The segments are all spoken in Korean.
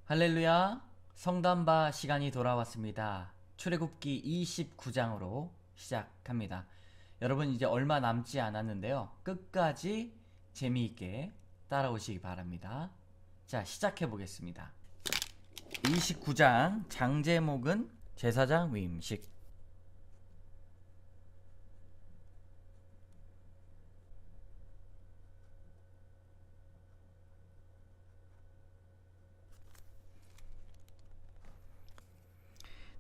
할렐루야, 성담바 시간이 돌아왔습니다. 출애굽기 29장으로 시작합니다. 여러분 이제 얼마 남지 않았는데요. 끝까지 재미있게 따라오시기 바랍니다. 자, 시작해 보겠습니다. 29장 장제목은 제사장 위임식.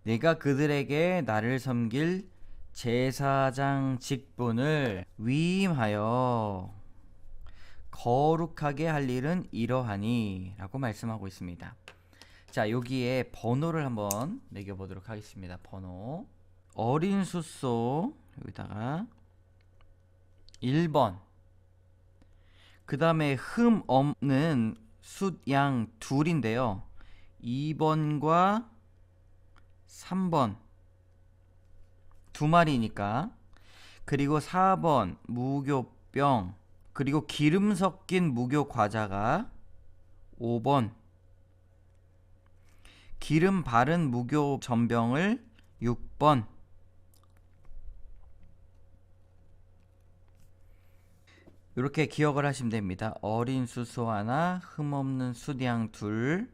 내가 그들에게 나를 섬길 제사장 직분을 위임하여 거룩하게 할 일은 이러하니 라고 말씀하고 있습니다. 자, 여기에 번호를 한번 매겨보도록 하겠습니다. 번호 어린 숫소 여기다가 1번, 그 다음에 흠 없는 숫양 둘인데요, 2번과 3번 두 마리니까, 그리고 4번 무교병, 그리고 기름 섞인 무교 과자가 5번, 기름 바른 무교 전병을 6번, 이렇게 기억을 하시면 됩니다. 어린 숫소 하나, 흠없는 숫양 둘,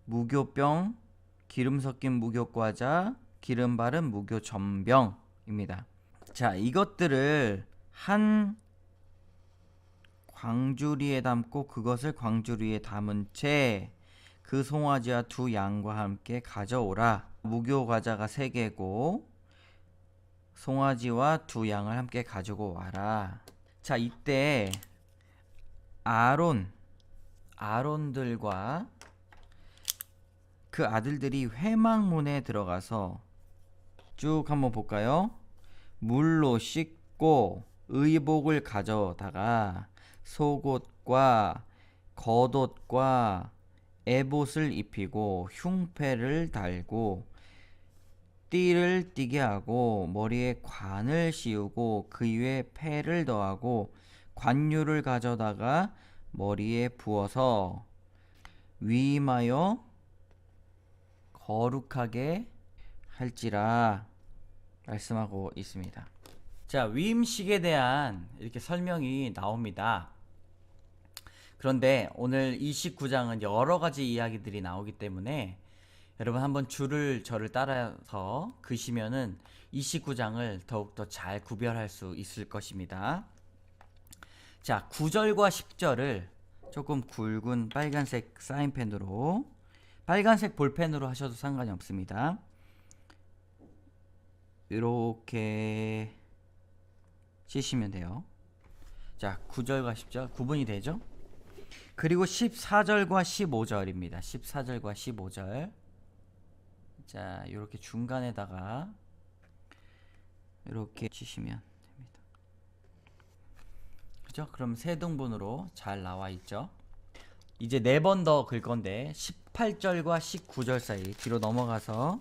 무교병, 기름 섞인 무교과자, 기름 바른 무교전병입니다. 자, 이것들을 한 광주리에 담고 그것을 광주리에 담은 채 그 송아지와 두 양과 함께 가져오라. 무교과자가 3개고 송아지와 두 양을 함께 가지고 와라. 자, 이때 아론들과 그 아들들이 회막문에 들어가서 쭉 한번 볼까요? 물로 씻고 의복을 가져다가 속옷과 겉옷과 에봇을 입히고 흉패를 달고 띠를 띠게 하고 머리에 관을 씌우고 그 위에 패를 더하고 관유를 가져다가 머리에 부어서 위임하여 거룩하게 할지라 말씀하고 있습니다. 자, 위임식에 대한 이렇게 설명이 나옵니다. 그런데 오늘 29장은 여러 가지 이야기들이 나오기 때문에 여러분 한번 저를 따라서 그시면은 29장을 더욱더 잘 구별할 수 있을 것입니다. 자, 9절과 10절을 조금 굵은 빨간색 사인펜으로, 빨간색 볼펜으로 하셔도 상관이 없습니다. 이렇게 치시면 돼요. 자, 9절과 10절 구분이 되죠? 그리고 14절과 15절입니다. 14절과 15절. 자, 이렇게 중간에다가 이렇게 치시면 됩니다. 그죠? 그럼 세 등분으로 잘 나와 있죠? 이제 4번 더 긁 건데 18절과 19절 사이 뒤로 넘어가서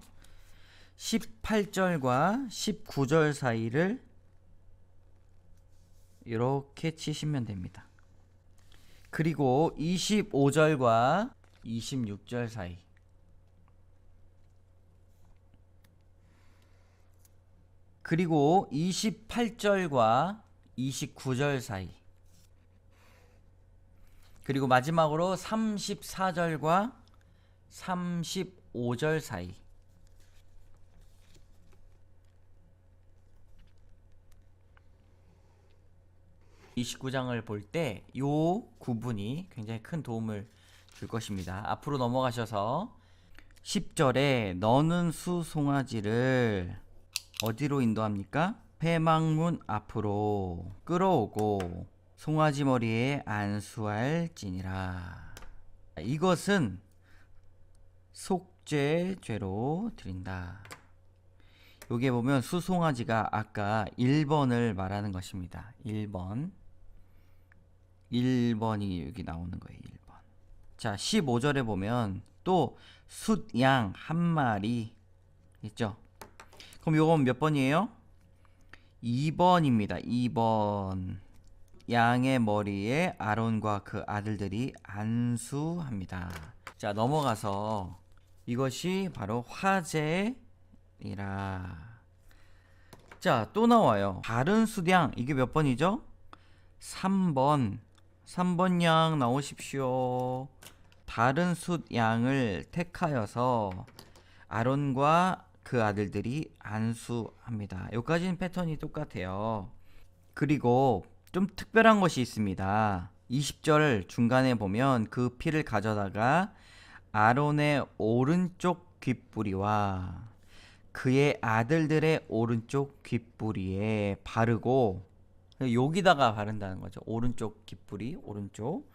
18절과 19절 사이를 이렇게 치시면 됩니다. 그리고 25절과 26절 사이, 그리고 28절과 29절 사이, 그리고 마지막으로 34절과 35절 사이. 이 29장을 볼 때 이 구분이 굉장히 큰 도움을 줄 것입니다. 앞으로 넘어가셔서 10절에 너는 수송아지를 어디로 인도합니까? 회막문 앞으로 끌어오고 송아지 머리에 안수할지니라. 이것은 속죄죄로 드린다. 여기에 보면 수송아지가 아까 1번을 말하는 것입니다. 1번이 여기 나오는 거예요. 1번. 자, 15절에 보면 또 숫양 한 마리 있죠? 그럼 요건 몇 번이에요? 2번입니다. 2번. 양의 머리에 아론과 그 아들들이 안수합니다. 자, 넘어가서 이것이 바로 화제이라. 자, 또 나와요. 다른 숫양, 이게 몇 번이죠? 3번. 3번 양 나오십시오. 다른 숫양을 택하여서 아론과 그 아들들이 안수합니다. 여기까지는 패턴이 똑같아요. 그리고 좀 특별한 것이 있습니다. 20절 중간에 보면 그 피를 가져다가 아론의 오른쪽 귓뿌리와 그의 아들들의 오른쪽 귓뿌리에 바르고, 여기다가 바른다는 거죠. 오른쪽 귓뿌리, 오른쪽.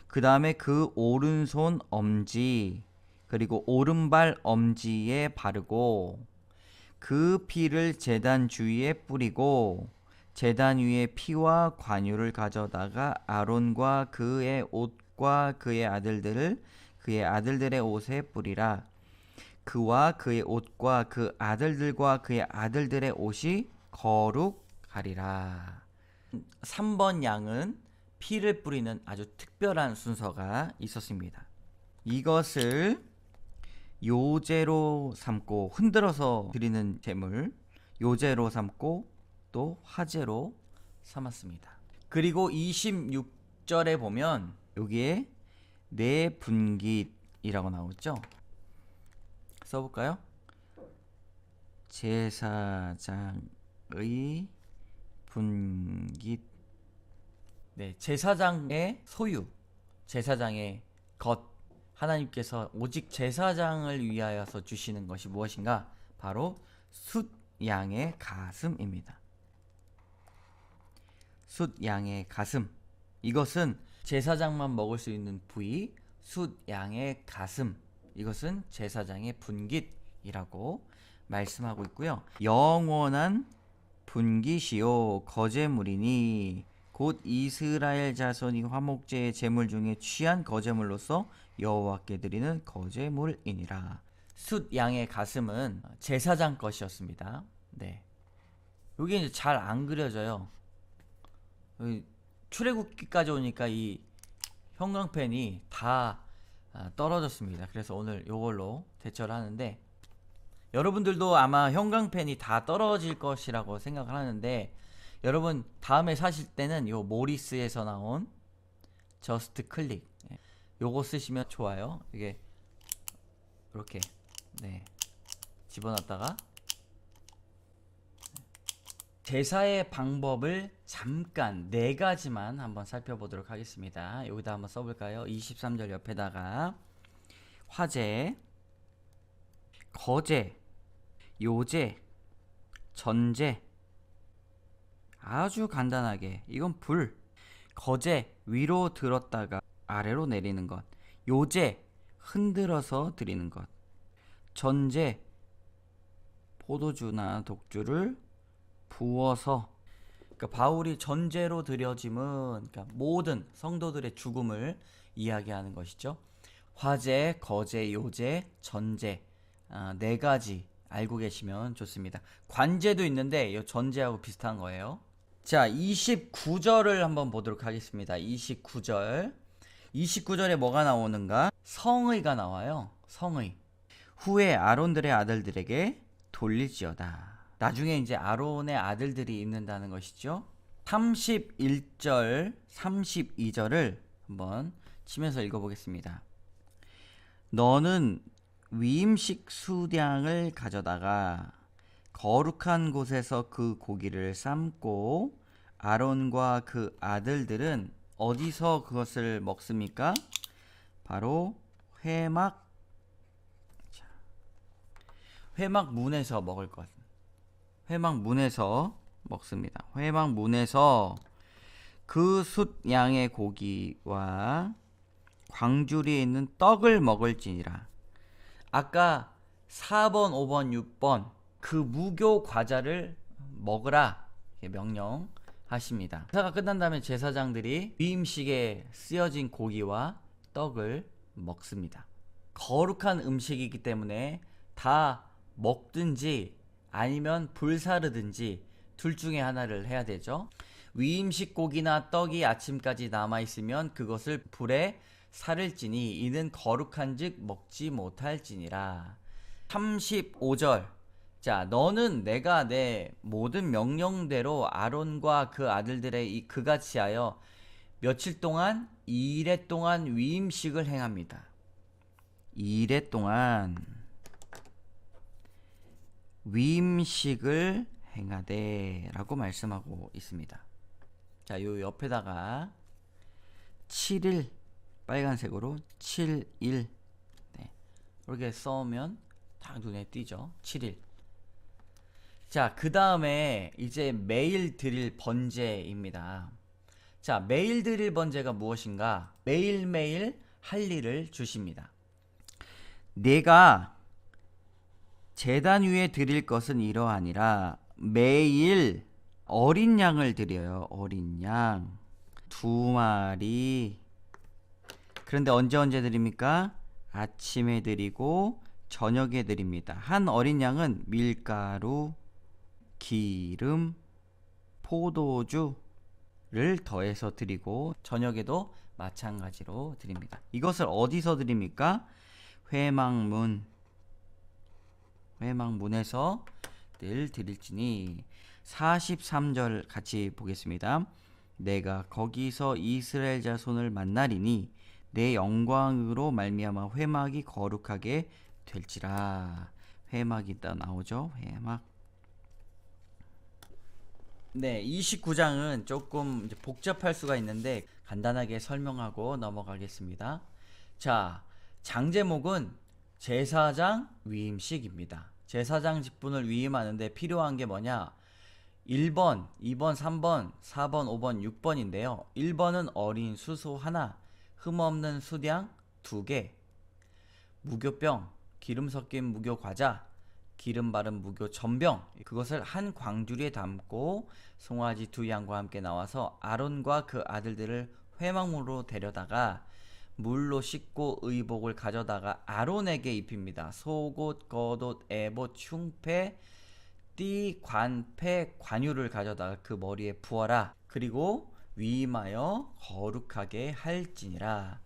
그 다음에 그 오른손 엄지, 그리고 오른발 엄지에 바르고, 그 피를 제단 주위에 뿌리고, 제단 위에 피와 관유를 가져다가 아론과 그의 옷과 그의 아들들의 옷에 뿌리라. 그와 그의 옷과 그 아들들과 그의 아들들의 옷이 거룩하리라. 3번 양은 피를 뿌리는 아주 특별한 순서가 있었습니다. 이것을 요제로 삼고, 흔들어서 드리는 제물, 요제로 삼고 또 화제로 삼았습니다. 그리고 26절에 보면 여기에 네 분깃이라고 나오죠. 써볼까요? 제사장의 분깃. 네, 제사장의 소유, 제사장의 것, 하나님께서 오직 제사장을 위하여서 주시는 것이 무엇인가? 바로 숫양의 가슴입니다. 숫양의 가슴. 이것은 제사장만 먹을 수 있는 부위, 숫양의 가슴. 이것은 제사장의 분깃이라고 말씀하고 있고요. 영원한 분깃이요 거제물이니 곧 이스라엘 자손이 화목제의 제물 중에 취한 거제물로서 여호와께 드리는 거제물이니라. 숫양의 가슴은 제사장 것이었습니다. 네, 여기 이제 잘 안 그려져요. 출애굽기까지 오니까 이 형광펜이 다 떨어졌습니다. 그래서 오늘 요걸로 대처를 하는데, 여러분들도 아마 형광펜이 다 떨어질 것이라고 생각을 하는데, 여러분 다음에 사실 때는 요 모리스에서 나온 저스트 클릭, 요거 쓰시면 좋아요. 이게 이렇게 집어넣었다가 제사의 방법을 잠깐 4가지만 한번 살펴보도록 하겠습니다. 여기다 한번 써볼까요? 23절 옆에다가 화제, 거제, 요제, 전제. 아주 간단하게 이건 불. 거제, 위로 들었다가 아래로 내리는 것. 요제, 흔들어서 드리는 것. 전제, 포도주나 독주를 부어서, 그러니까 바울이 전제로 드려짐은 모든 성도들의 죽음을 이야기하는 것이죠. 화제, 거제, 요제, 전제, 4가지 알고 계시면 좋습니다. 관제도 있는데 이 전제하고 비슷한 거예요. 자, 29절을 한번 보도록 하겠습니다. 29절에 뭐가 나오는가? 성의가 나와요. 성의. 후에 아론들의 아들들에게 돌릴지어다. 나중에 이제 아론의 아들들이 있는다는 것이죠. 31절, 32절을 한번 치면서 읽어보겠습니다. 너는 위임식 수량을 가져다가 거룩한 곳에서 그 고기를 삶고 아론과 그 아들들은 어디서 그것을 먹습니까? 바로 회막문에서 먹을 것. 회막문에서 먹습니다. 회막문에서 그 숫양의 고기와 광주리에 있는 떡을 먹을지니라. 아까 4번, 5번, 6번 그 무교 과자를 먹으라 명령하십니다. 제사가 끝난 다음에 제사장들이 위임식에 쓰여진 고기와 떡을 먹습니다. 거룩한 음식이기 때문에 다 먹든지 아니면 불사르든지 둘 중에 하나를 해야 되죠. 위임식 고기나 떡이 아침까지 남아있으면 그것을 불에 살을지니 이는 거룩한즉 먹지 못할지니라. 35절. 자, 너는 내가 내 모든 명령대로 아론과 그 아들들의 그같이 하여 며칠 동안 2일 동안 위임식을 행합니다. 2일 동안 위임식을 행하되 라고 말씀하고 있습니다. 자, 요 옆에다가 7일 빨간색으로 7일 네, 이렇게 써오면 딱 눈에 띄죠. 7일. 자, 그 다음에 이제 매일 드릴 번제입니다. 자, 매일 드릴 번제가 무엇인가? 매일매일 할 일을 주십니다. 내가 제단 위에 드릴 것은 이러하니라. 매일 어린 양을 드려요. 어린 양 2마리. 그런데 언제 드립니까? 아침에 드리고 저녁에 드립니다. 한 어린 양은 밀가루, 기름, 포도주를 더해서 드리고 저녁에도 마찬가지로 드립니다. 이것을 어디서 드립니까? 회막문에서 늘 드릴지니. 43절 같이 보겠습니다. 내가 거기서 이스라엘 자손을 만나리니 내 영광으로 말미암아 회막이 거룩하게 될지라. 회막이 딱 나오죠. 회막. 네, 29장은 조금 이제 복잡할 수가 있는데 간단하게 설명하고 넘어가겠습니다. 자, 장 제목은 제사장 위임식입니다. 제사장 직분을 위임하는데 필요한 게 뭐냐? 1번, 2번, 3번, 4번, 5번, 6번인데요. 1번은 어린 수소 하나, 흠없는 수량 2개, 무교병, 기름 섞인 무교 과자, 기름 바른 무교 전병, 그것을 한 광주리에 담고 송아지 2양과 함께 나와서 아론과 그 아들들을 회막문으로 데려다가 물로 씻고 의복을 가져다가 아론에게 입힙니다. 속옷, 겉옷, 에봇, 흉패, 띠, 관패, 관유를 가져다가 그 머리에 부어라. 그리고 위임하여 거룩하게 할지니라.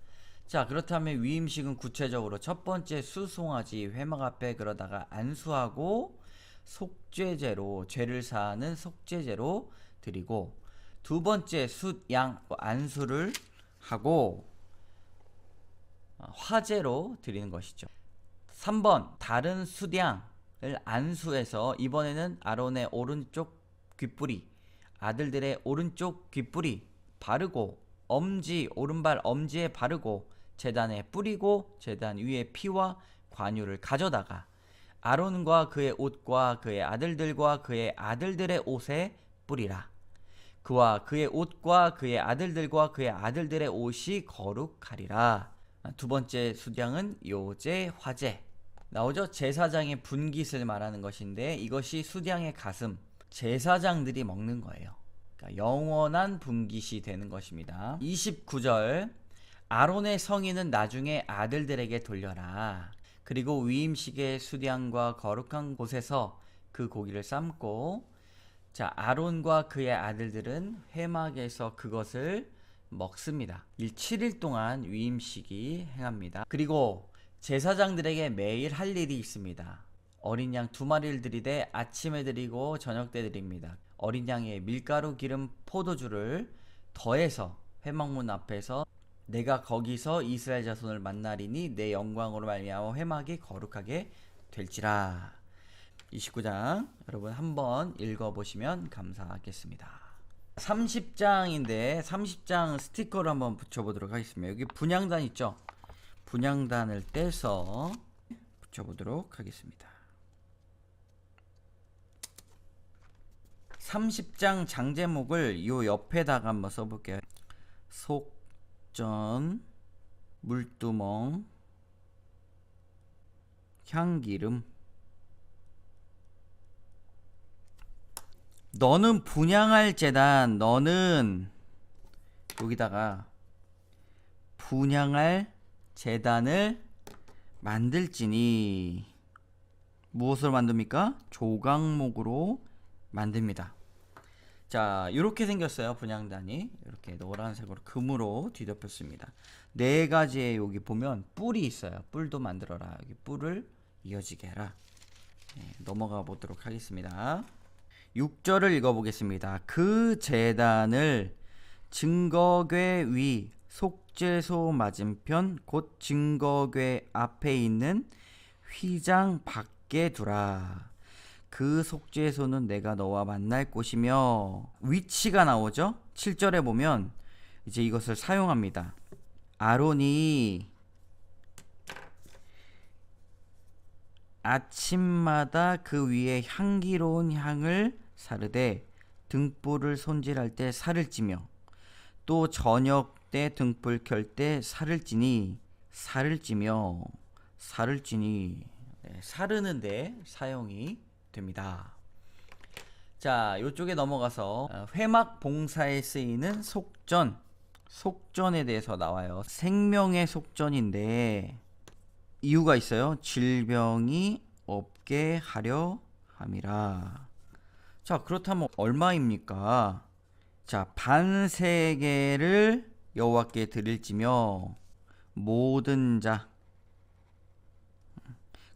자, 그렇다면 위임식은 구체적으로 첫 번째 수송아지 회막 앞에 그러다가 안수하고 속죄제로 죄를 사하는 속죄제로 드리고, 두 번째 숫양 안수를 하고 화제로 드리는 것이죠. 3번 다른 숫양을 안수해서 이번에는 아론의 오른쪽 귓불이, 아들들의 오른쪽 귓불이 바르고 엄지, 오른발 엄지에 바르고 제단에 뿌리고 제단 위에 피와 관유를 가져다가 아론과 그의 옷과 그의 아들들과 그의 아들들의 옷에 뿌리라. 그와 그의 옷과 그의 아들들과 그의 아들들의 옷이 거룩하리라. 두 번째 수량은 요제 화제 나오죠. 제사장의 분깃을 말하는 것인데 이것이 수량의 가슴, 제사장들이 먹는 거예요. 그러니까 영원한 분깃이 되는 것입니다. 29절 아론의 성인은 나중에 아들들에게 돌려라. 그리고 위임식의 수량과 거룩한 곳에서 그 고기를 삶고, 자, 아론과 그의 아들들은 회막에서 그것을 먹습니다. 7일 동안 위임식이 행합니다. 그리고 제사장들에게 매일 할 일이 있습니다. 어린 양 2마리를 드리되 아침에 드리고 저녁 때 드립니다. 어린 양에 밀가루, 기름, 포도주를 더해서 회막문 앞에서 내가 거기서 이스라엘 자손을 만나리니 내 영광으로 말미암아 회막이 거룩하게 될지라. 29장 여러분 한번 읽어보시면 감사하겠습니다. 30장인데 30장 스티커를 한번 붙여보도록 하겠습니다. 여기 분향단 있죠? 분향단을 떼서 붙여보도록 하겠습니다. 30장 장제목을 요 옆에다가 한번 써볼게요. 속전, 물두멍, 향기름. 너는 분향할 제단, 너는 여기다가 분향할 제단을 만들지니. 무엇으로 만듭니까? 조각목으로 만듭니다. 자, 이렇게 생겼어요. 분향단이 이렇게 노란색으로 금으로 뒤덮였습니다. 네 가지의 여기 보면 뿔이 있어요. 뿔도 만들어라. 여기 뿔을 이어지게 해라. 네, 넘어가 보도록 하겠습니다. 6절을 읽어보겠습니다. 그 제단을 증거궤 위 속죄소 맞은편 곧 증거궤 앞에 있는 휘장 밖에 두라. 그 속죄소는 내가 너와 만날 곳이며, 위치가 나오죠. 7절에 보면 이제 이것을 사용합니다. 아론이 아침마다 그 위에 향기로운 향을 사르되 등불을 손질할 때 살을 찌며 또 저녁 때 등불 켤 때 살을 찌니 네, 사르는데 사용이 됩니다. 자, 이쪽에 넘어가서 회막 봉사에 쓰이는 속전에 대해서 나와요. 생명의 속전인데 이유가 있어요. 질병이 없게 하려 함이라. 자, 그렇다면 얼마입니까? 자, 반세겔을 여호와께 드릴지며 모든 자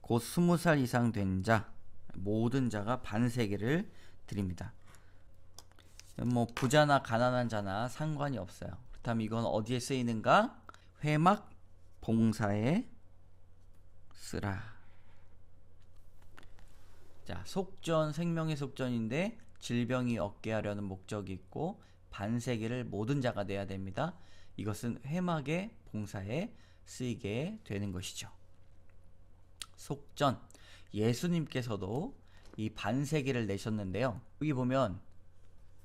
곧 20살 이상 된 자 모든 자가 반세겔을 드립니다. 뭐 부자나 가난한 자나 상관이 없어요. 그렇다면 이건 어디에 쓰이는가? 회막 봉사에 쓰라. 자, 속전, 생명의 속전인데 질병이 없게 하려는 목적이 있고 반세겔을 모든 자가 내야 됩니다. 이것은 회막의 봉사에 쓰이게 되는 것이죠. 속전, 예수님께서도 이 반세겔을 내셨는데요. 여기 보면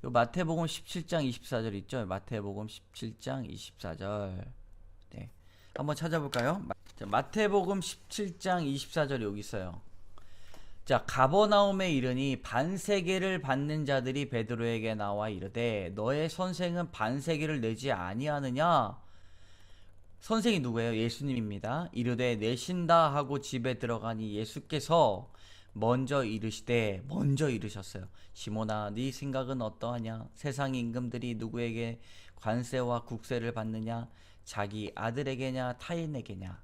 요 마태복음 17장 24절 있죠. 마태복음 17장 24절. 네, 한번 찾아볼까요? 자, 마태복음 17장 24절 여기 있어요. 자, 가버나움에 이르니 반세겔을 받는 자들이 베드로에게 나와 이르되 너의 선생은 반세겔을 내지 아니하느냐? 선생이 누구예요? 예수님입니다. 이르되 내신다 하고 집에 들어가니 예수께서 먼저 이르셨어요. 시몬아, 네 생각은 어떠하냐? 세상 임금들이 누구에게 관세와 국세를 받느냐? 자기 아들에게냐 타인에게냐?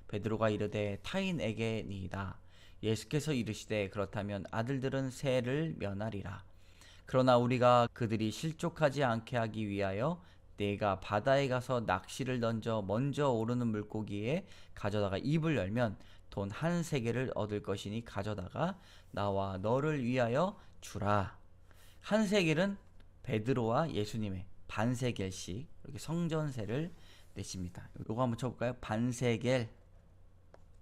베드로가 이르되 타인에게니이다. 예수께서 이르시되 그렇다면 아들들은 세를 면하리라. 그러나 우리가 그들이 실족하지 않게 하기 위하여 내가 바다에 가서 낚시를 던져 먼저 오르는 물고기에 가져다가 입을 열면 돈 한 세겔을 얻을 것이니 가져다가 나와 너를 위하여 주라. 한 세겔은 베드로와 예수님의 반세겔씩 이렇게 성전세를 내십니다. 요거 한번 쳐볼까요? 반세겔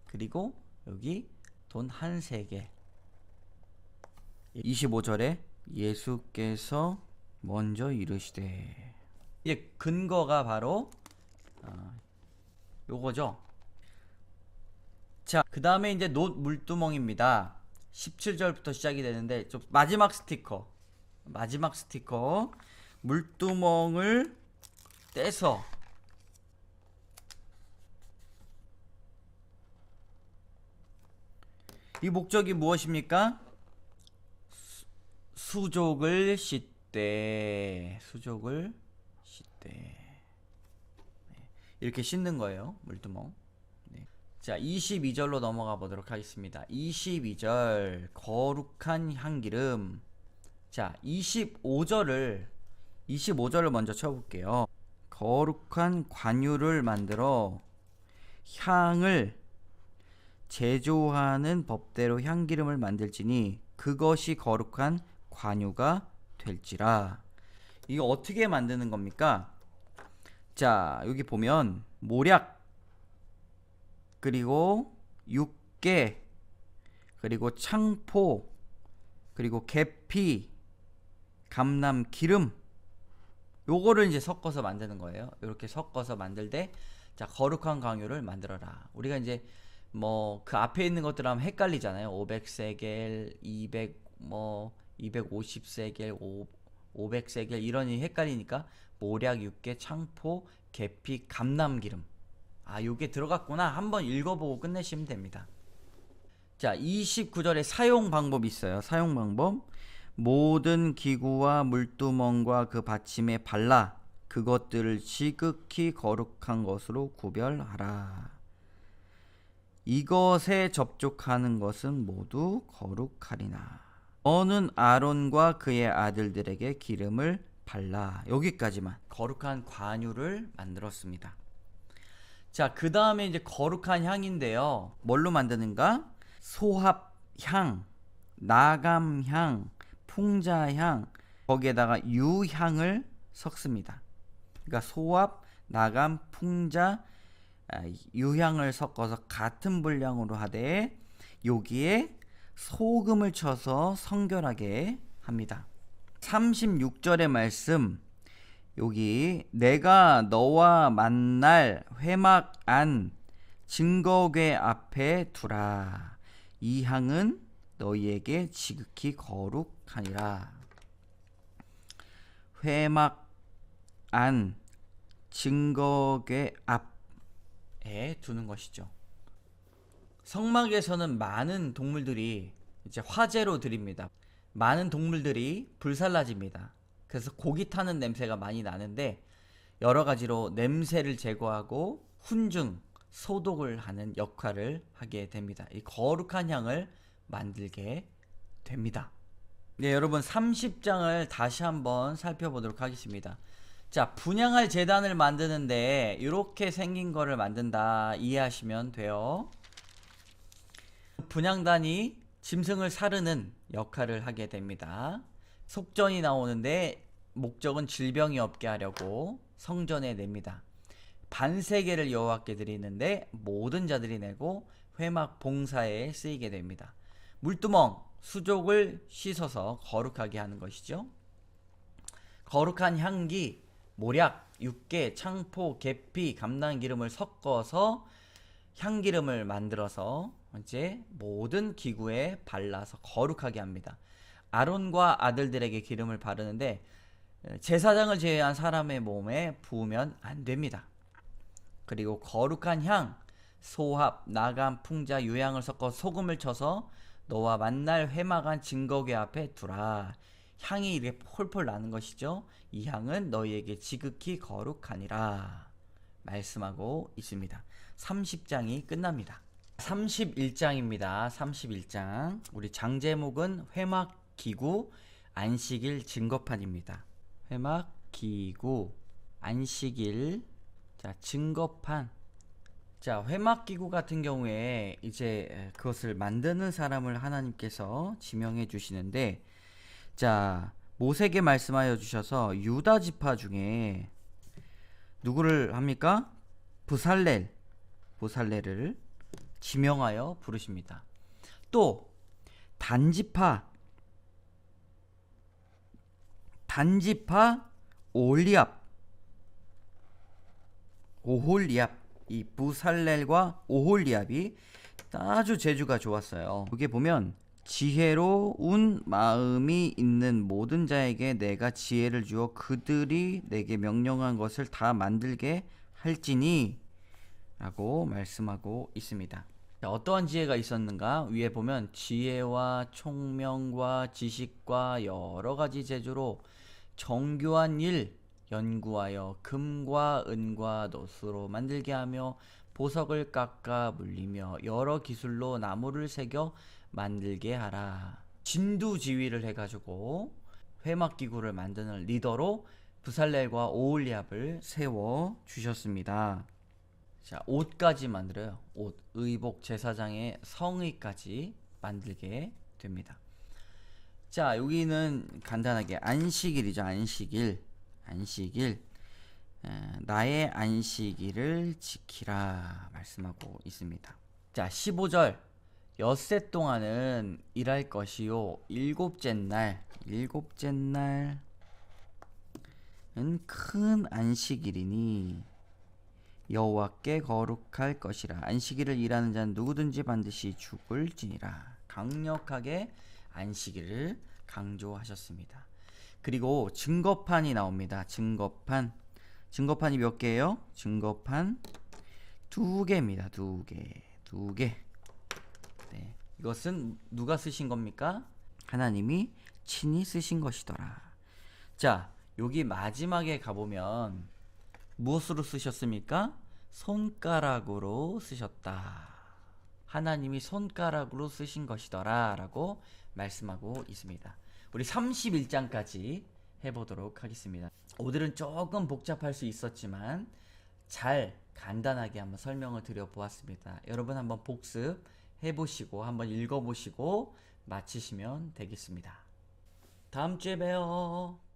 그리고 여기 돈 한 세겔. 25절에 예수께서 먼저 이르시되, 이제 근거가 바로 요거죠. 자, 그 다음에 이제 놋 물두멍입니다. 17절부터 시작이 되는데 좀 마지막 스티커 물두멍을 떼서 이 목적이 무엇입니까? 수족을 씻되 이렇게 씻는 거예요. 물두멍. 네. 자, 22절로 넘어가 보도록 하겠습니다. 22절 거룩한 향기름. 자, 25절을 먼저 쳐볼게요. 거룩한 관유를 만들어 향을 제조하는 법대로 향기름을 만들지니 그것이 거룩한 관유가 될지라. 이거 어떻게 만드는 겁니까? 자, 여기 보면 모략 그리고 육개 그리고 창포 그리고 계피 감람기름 요거를 이제 섞어서 만드는 거예요. 이렇게 섞어서 만들 때 자, 거룩한 관유를 만들어라. 우리가 이제 뭐 그 앞에 있는 것들 하면 헷갈리잖아요. 500세겔 250세겔 500세겔 이러니 헷갈리니까 모략, 육개, 창포, 계피, 감람기름. 아, 요게 들어갔구나. 한번 읽어보고 끝내시면 됩니다. 자, 29절에 사용 방법이 있어요. 사용 방법. 모든 기구와 물두멍과 그 받침에 발라 그것들을 지극히 거룩한 것으로 구별하라. 이것에 접촉하는 것은 모두 거룩하리나. 너는 아론과 그의 아들들에게 기름을 발라. 여기까지만 거룩한 관유를 만들었습니다. 자, 그 다음에 이제 거룩한 향인데요. 뭘로 만드는가? 소합향, 나감향, 풍자향, 거기에다가 유향을 섞습니다. 그러니까 소합, 나감, 풍자, 유향을 섞어서 같은 분량으로 하되 여기에 소금을 쳐서 성결하게 합니다. 36절의 말씀, 여기 내가 너와 만날 회막 안 증거궤 앞에 두라. 이 향은 너희에게 지극히 거룩하니라. 회막 안 증거궤 앞에 두는 것이죠. 성막에서는 많은 동물들이 이제 화제로 드립니다. 많은 동물들이 불살라집니다. 그래서 고기 타는 냄새가 많이 나는데 여러 가지로 냄새를 제거하고 훈증, 소독을 하는 역할을 하게 됩니다. 이 거룩한 향을 만들게 됩니다. 네, 여러분 30장을 다시 한번 살펴보도록 하겠습니다. 자, 분향할 제단을 만드는데 이렇게 생긴 거를 만든다 이해하시면 돼요. 분향단이 짐승을 사르는 역할을 하게 됩니다. 속전이 나오는데 목적은 질병이 없게 하려고 성전에 냅니다. 반세계를 여호와께 드리는데 모든 자들이 내고 회막 봉사에 쓰이게 됩니다. 물두멍, 수족을 씻어서 거룩하게 하는 것이죠. 거룩한 향기, 모략, 육개, 창포, 계피, 감람기름을 섞어서 향기름을 만들어서 이제 모든 기구에 발라서 거룩하게 합니다. 아론과 아들들에게 기름을 바르는데 제사장을 제외한 사람의 몸에 부으면 안 됩니다. 그리고 거룩한 향, 소합, 나감, 풍자, 유향을 섞어 소금을 쳐서 너와 만날 회막한 증거궤 앞에 두라. 향이 이렇게 폴폴 나는 것이죠. 이 향은 너희에게 지극히 거룩하니라 말씀하고 있습니다. 30장이 끝납니다. 31장입니다. 31장. 우리 장제목은 회막기구 안식일 증거판입니다. 회막기구 안식일. 자, 증거판. 자, 회막기구 같은 경우에 이제 그것을 만드는 사람을 하나님께서 지명해 주시는데, 자, 모세에게 말씀하여 주셔서 유다 지파 중에 누구를 합니까? 부살렐을 지명하여 부르십니다. 또 단지파 오홀리압, 이 부살렐과 오홀리압이 아주 재주가 좋았어요. 여기 보면 지혜로운 마음이 있는 모든 자에게 내가 지혜를 주어 그들이 내게 명령한 것을 다 만들게 할지니 라고 말씀하고 있습니다. 자, 어떠한 지혜가 있었는가? 위에 보면 지혜와 총명과 지식과 여러 가지 재주로 정교한 일 연구하여 금과 은과 노수로 만들게 하며 보석을 깎아 물리며 여러 기술로 나무를 새겨 만들게 하라. 진두지휘를 해가지고 회막기구를 만드는 리더로 부살렐과 오홀리압을 세워 주셨습니다. 자, 옷까지 만들어요. 옷, 의복, 제사장의 성의까지 만들게 됩니다. 자, 여기는 간단하게 안식일이죠. 안식일. 나의 안식일을 지키라 말씀하고 있습니다. 자, 15절. 엿새 동안은 일할 것이요 일곱째 날은 큰 안식일이니 여호와께 거룩할 것이라. 안식일을 일하는 자는 누구든지 반드시 죽을지니라. 강력하게 안식일을 강조하셨습니다. 그리고 증거판이 나옵니다. 증거판이 몇 개예요? 증거판 2개입니다. 2개. 네. 이것은 누가 쓰신 겁니까? 하나님이 친히 쓰신 것이더라. 자, 여기 마지막에 가보면 무엇으로 쓰셨습니까? 손가락으로 쓰셨다. 하나님이 손가락으로 쓰신 것이더라 라고 말씀하고 있습니다. 우리 31장까지 해보도록 하겠습니다. 오늘은 조금 복잡할 수 있었지만 잘 간단하게 한번 설명을 드려보았습니다. 여러분 한번 복습해보시고 한번 읽어보시고 마치시면 되겠습니다. 다음 주에 봬요.